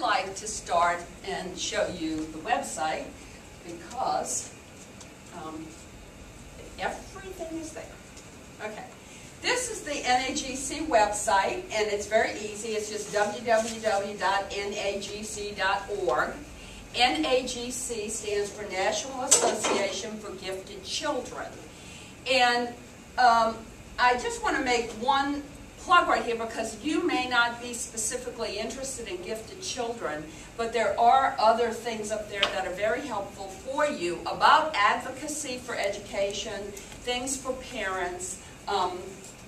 like to start and show you the website because everything is there. Okay. This is the NAGC website, and it's very easy. It's just www.nagc.org. NAGC stands for National Association for Gifted Children. And I just want to make one plug right here because you may not be specifically interested in gifted children, but there are other things up there that are very helpful for you about advocacy for education, things for parents,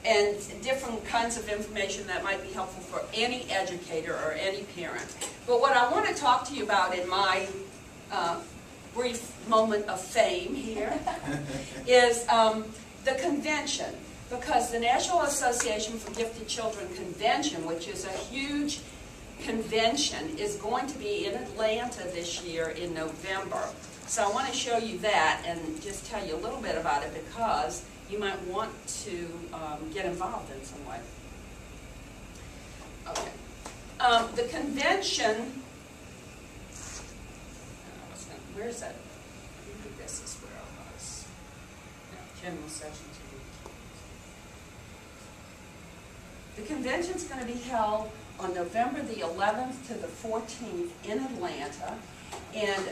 and different kinds of information that might be helpful for any educator or any parent. But what I want to talk to you about in my brief moment of fame here is the convention. Because the National Association for Gifted Children Convention, which is a huge convention, is going to be in Atlanta this year in November. So I want to show you that and just tell you a little bit about it because you might want to get involved in some way. Okay. The convention, where is that? Maybe this is where I was. No, general session 2. The convention is going to be held on November the 11th to the 14th in Atlanta. And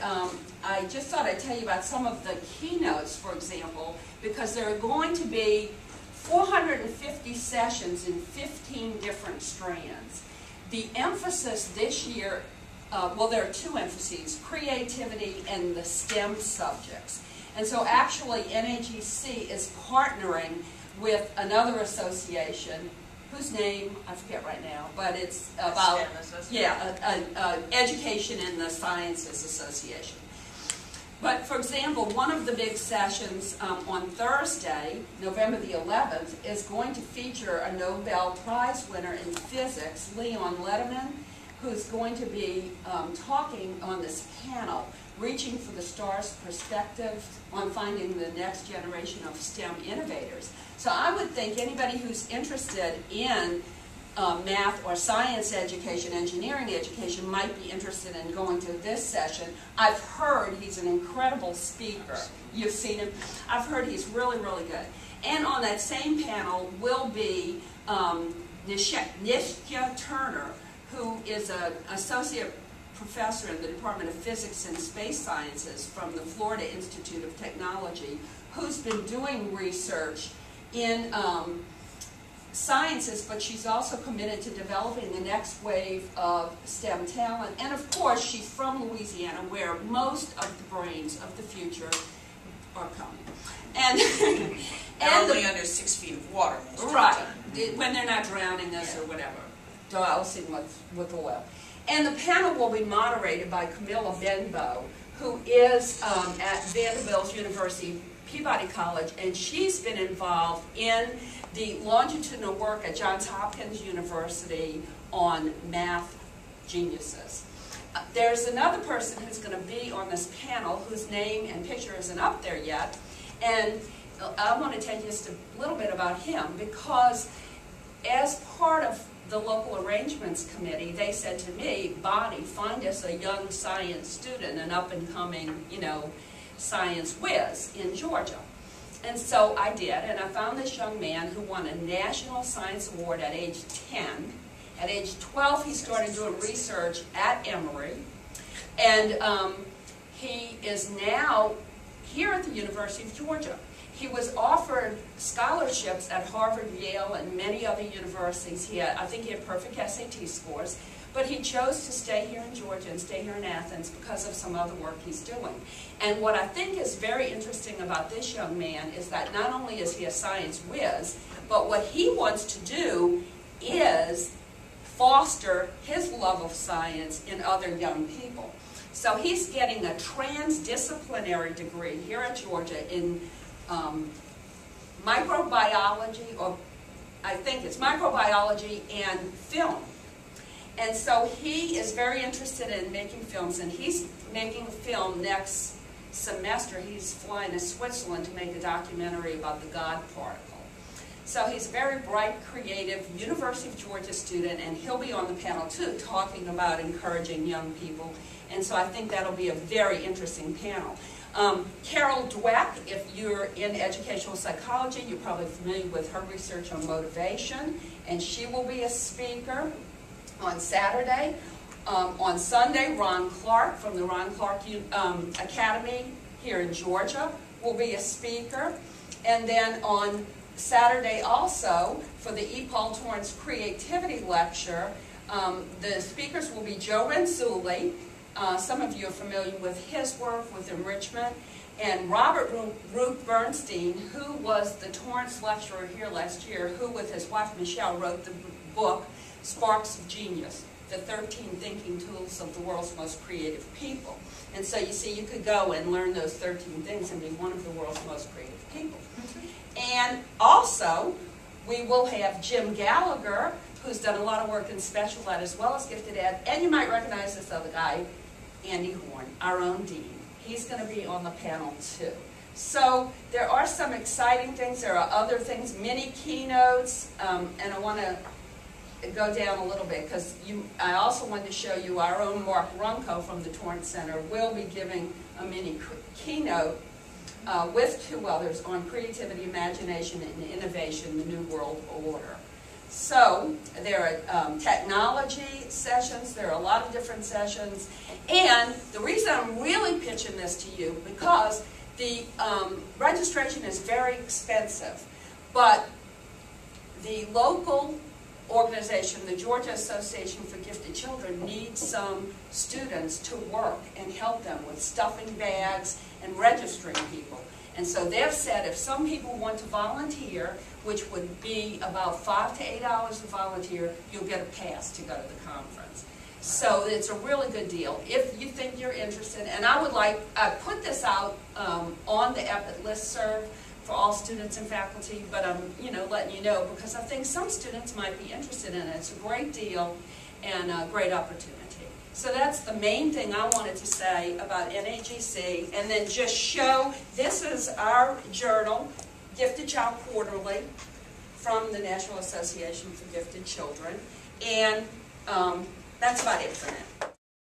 I just thought I'd tell you about some of the keynotes, for example, because there are going to be 450 sessions in 15 different strands. The emphasis this year, well, there are two emphases, creativity and the STEM subjects. And so actually NAGC is partnering with another association whose name I forget right now, but it's about Education in the Sciences Association. But for example, one of the big sessions on Thursday, November the 11th, is going to feature a Nobel Prize winner in physics, Leon Letterman, who's going to be talking on this panel, Reaching for the Stars Perspective on Finding the Next Generation of STEM Innovators. So I would think anybody who's interested in math or science education, engineering education, might be interested in going to this session. I've heard he's an incredible speaker. You've seen him. I've heard he's really, really good. And on that same panel will be Nishya Turner, who is an associate professor in the Department of Physics and Space Sciences from the Florida Institute of Technology, who's been doing research in sciences, but she's also committed to developing the next wave of STEM talent. And of course, she's from Louisiana, where most of the brains of the future are coming. And only under 6 feet of water most of the right, time. when they're not drowning us or whatever, dousing with oil. And the panel will be moderated by Camilla Benbow, who is at Vanderbilt University, Peabody College, and she's been involved in the longitudinal work at Johns Hopkins University on math geniuses. There's another person who's going to be on this panel whose name and picture isn't up there yet, and I want to tell you just a little bit about him because as part of the local arrangements committee, they said to me, Bonnie, find us a young science student, an up-and-coming, science whiz in Georgia. And so I did, and I found this young man who won a National Science Award at age 10. At age 12, he started doing research at Emory, and he is now here at the University of Georgia. He was offered scholarships at Harvard, Yale, and many other universities. I think he had perfect SAT scores, but he chose to stay here in Georgia and stay here in Athens because of some other work he's doing. And what I think is very interesting about this young man is that not only is he a science whiz, but what he wants to do is foster his love of science in other young people. So he's getting a transdisciplinary degree here at Georgia in microbiology, or I think it's microbiology and film. And so he is very interested in making films, and he's making a film next semester. He's flying to Switzerland to make a documentary about the God particle. So he's a very bright, creative University of Georgia student, and he'll be on the panel too, talking about encouraging young people. And so I think that'll be a very interesting panel. Carol Dweck, if you're in educational psychology, you're probably familiar with her research on motivation, and she will be a speaker on Saturday. On Sunday, Ron Clark from the Ron Clark Academy here in Georgia will be a speaker. And then on Saturday also, for the E. Paul Torrance Creativity Lecture, the speakers will be Joe Renzulli. Some of you are familiar with his work with enrichment. And Robert Root Bernstein, who was the Torrance lecturer here last year, who with his wife Michelle wrote the book Sparks of Genius, the 13 thinking tools of the world's most creative people. And so you see, you could go and learn those 13 things and be one of the world's most creative people. And also, we will have Jim Gallagher, who's done a lot of work in special ed as well as gifted ed. And you might recognize this other guy, Andy Horn, our own dean. He's going to be on the panel too. So there are some exciting things. There are other things, mini keynotes, and I want to go down a little bit because I also wanted to show you our own Mark Runco from the Torrance Center will be giving a mini keynote with two others on creativity, imagination, and innovation, the New World Order. So there are technology sessions, there are a lot of different sessions, and the reason I'm really pitching this to you, because the registration is very expensive, but the local organization, the Georgia Association for Gifted Children, needs some students to work and help them with stuffing bags and registering people. And so they've said if some people want to volunteer, which would be about 5 to 8 hours to volunteer, you'll get a pass to go to the conference. So it's a really good deal if you think you're interested. And I put this out on the EPIT listserv for all students and faculty, but I'm letting you know because I think some students might be interested in it. It's a great deal and a great opportunity. So that's the main thing I wanted to say about NAGC, and then just show, this is our journal, Gifted Child Quarterly, from the National Association for Gifted Children, and that's about it for now.